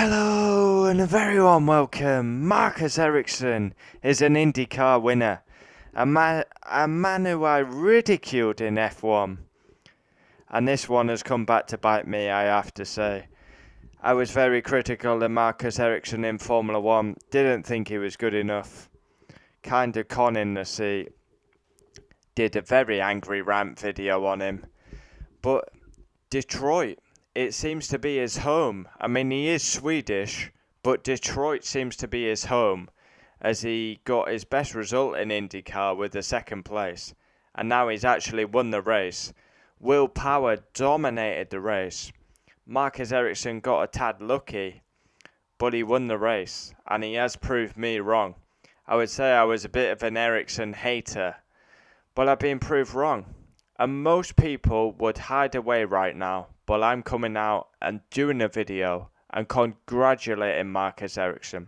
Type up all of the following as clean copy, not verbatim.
Hello and a very warm welcome. Marcus Ericsson is an Indycar winner, a man who I ridiculed in F1, and this one has come back to bite me, I have to say. I was very critical of Marcus Ericsson in Formula 1, didn't think he was good enough, kind of conning the seat, did a very angry rant video on him, but Detroit, it seems to be his home. I mean, he is Swedish, but Detroit seems to be his home, as he got his best result in IndyCar with the second place, and now he's actually won the race. Will Power dominated the race. Marcus Ericsson got a tad lucky, but he won the race, and he has proved me wrong. I would say I was a bit of an Ericsson hater, but I've been proved wrong. And most people would hide away right now, but I'm coming out and doing a video and congratulating Marcus Ericsson.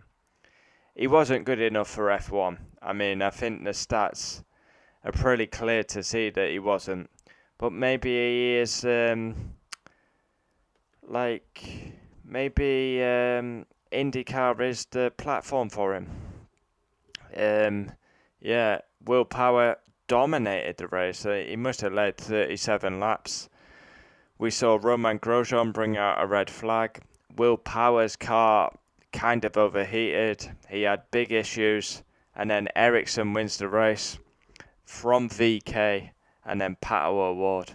He wasn't good enough for F1. I mean, I think the stats are pretty clear to see that he wasn't. But maybe he is, maybe IndyCar is the platform for him. Will Power dominated the race. He must have led 37 laps. We saw Romain Grosjean bring out a red flag. Will Power's car kind of overheated. He had big issues. And then Ericsson wins the race from VK and then Pato Award.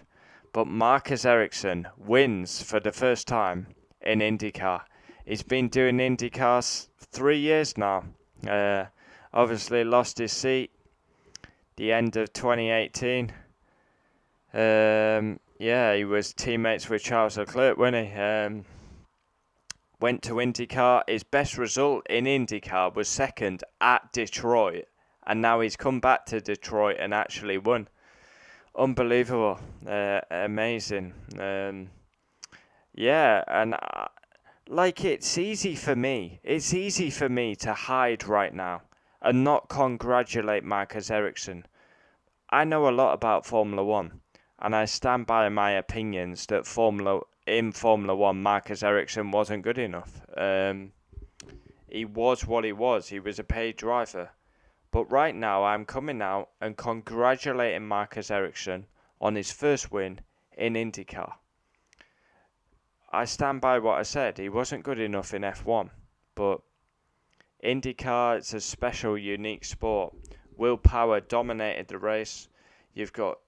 But Marcus Ericsson wins for the first time in IndyCar. He's been doing IndyCars 3 years now. Obviously lost his seat the end of 2018. He was teammates with Charles Leclerc, wasn't he? Went to IndyCar. His best result in IndyCar was second at Detroit, and now he's come back to Detroit and actually won. Unbelievable, amazing. It's easy for me. It's easy for me to hide right now and not congratulate Marcus Ericsson. I know a lot about Formula 1, and I stand by my opinions that in Formula 1, Marcus Ericsson wasn't good enough. He was what he was. He was a paid driver. But right now, I'm coming out and congratulating Marcus Ericsson on his first win in IndyCar. I stand by what I said. He wasn't good enough in F1, but IndyCar, it's a special, unique sport. Will Power dominated the race. You've got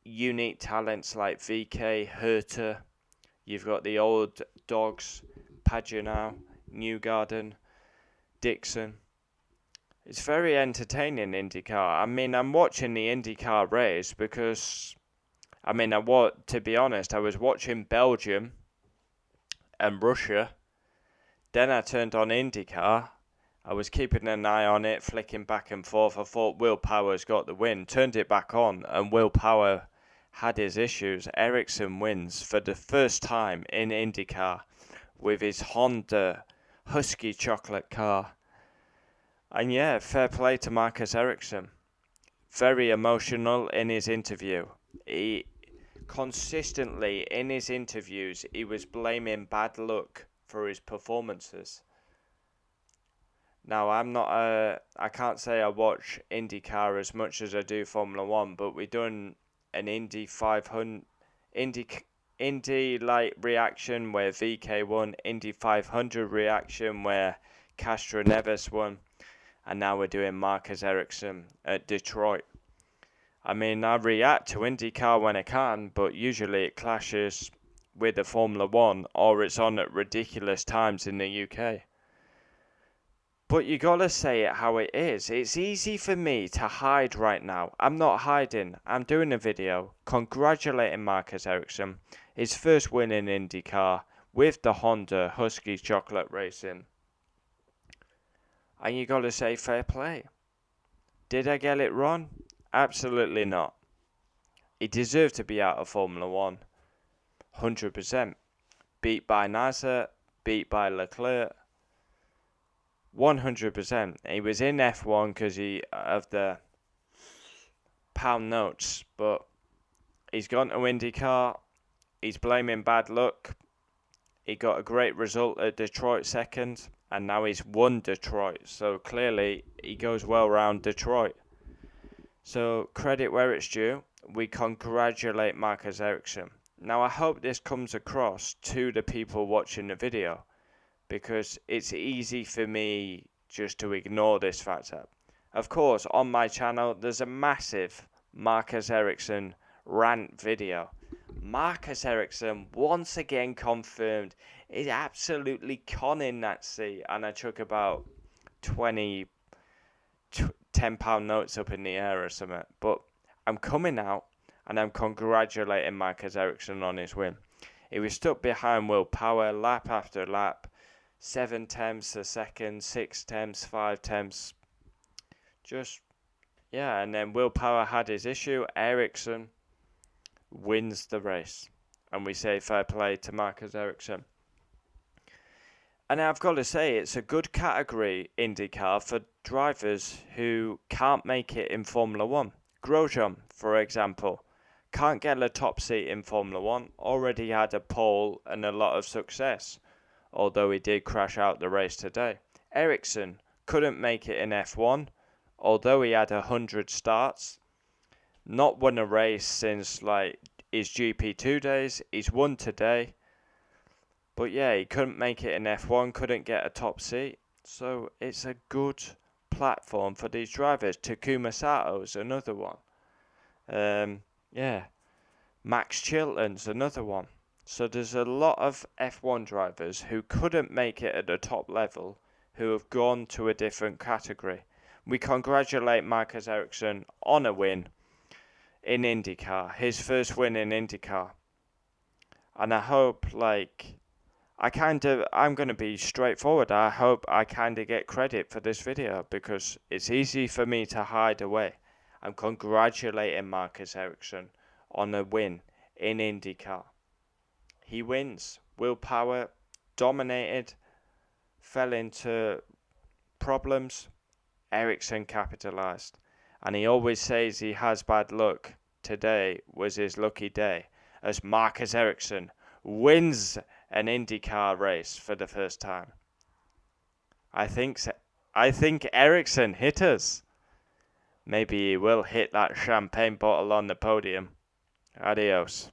unique talents like VK, Herter. You've got the old dogs, Paginel, Newgarden, Dixon. It's very entertaining, IndyCar. I mean, I'm watching the IndyCar race because, to be honest, I was watching Belgium and Russia. Then I turned on IndyCar. I was keeping an eye on it, flicking back and forth. I thought Will Power's got the win. Turned it back on, and Will Power had his issues. Ericsson wins for the first time in IndyCar with his Honda Husky chocolate car. And yeah, fair play to Marcus Ericsson. Very emotional in his interview. He consistently, in his interviews, he was blaming bad luck for his performances. Now, I can't say I watch IndyCar as much as I do Formula 1, but we've done an Indy 500, Indy light reaction where VK won, Indy 500 reaction where Castro Neves won, and now we're doing Marcus Ericsson at Detroit. I mean, I react to IndyCar when I can, but usually it clashes with the Formula 1 or it's on at ridiculous times in the UK. But you gotta say it how it is. It's easy for me to hide right now. I'm not hiding. I'm doing a video congratulating Marcus Ericsson. His first win in IndyCar with the Honda Husky Chocolate Racing. And you gotta say fair play. Did I get it wrong? Absolutely not. He deserved to be out of Formula 1. 100%. Beat by Nasser, beat by Leclerc. 100%. He was in F1 because of the pound notes, but he's gone to IndyCar. He's blaming bad luck. He got a great result at Detroit second, and now he's won Detroit. So clearly he goes well round Detroit. So credit where it's due. We congratulate Marcus Ericsson. Now I hope this comes across to the people watching the video, because it's easy for me just to ignore this factor. Of course, on my channel, there's a massive Marcus Ericsson rant video. Marcus Ericsson, once again confirmed, is absolutely conning that seat. And I took about 20 £10 notes up in the air or something. But I'm coming out and I'm congratulating Marcus Ericsson on his win. He was stuck behind Will Power lap after lap. 7 tenths a second, 6 tenths, 5 tenths. And then Will Power had his issue. Ericsson wins the race. And we say fair play to Marcus Ericsson. And I've got to say, it's a good category, Indycar, for drivers who can't make it in Formula 1. Grosjean, for example, can't get a top seat in Formula 1. Already had a pole and a lot of success, although he did crash out the race today. Ericsson couldn't make it in F1, although he had 100 starts. Not won a race since his GP2 days. He's won today. But yeah, he couldn't make it in F1, couldn't get a top seat. So it's a good platform for these drivers. Takuma Sato's another one. Max Chilton's another one. So there's a lot of F1 drivers who couldn't make it at the top level who have gone to a different category. We congratulate Marcus Ericsson on a win in IndyCar, his first win in IndyCar. And I hope, I'm going to be straightforward. I hope I kind of get credit for this video, because it's easy for me to hide away. I'm congratulating Marcus Ericsson on a win in IndyCar. He wins. Will Power dominated, fell into problems. Ericsson capitalized. And he always says he has bad luck. Today was his lucky day, as Marcus Ericsson wins an IndyCar race for the first time. I think Ericsson hit us. Maybe he will hit that champagne bottle on the podium. Adios.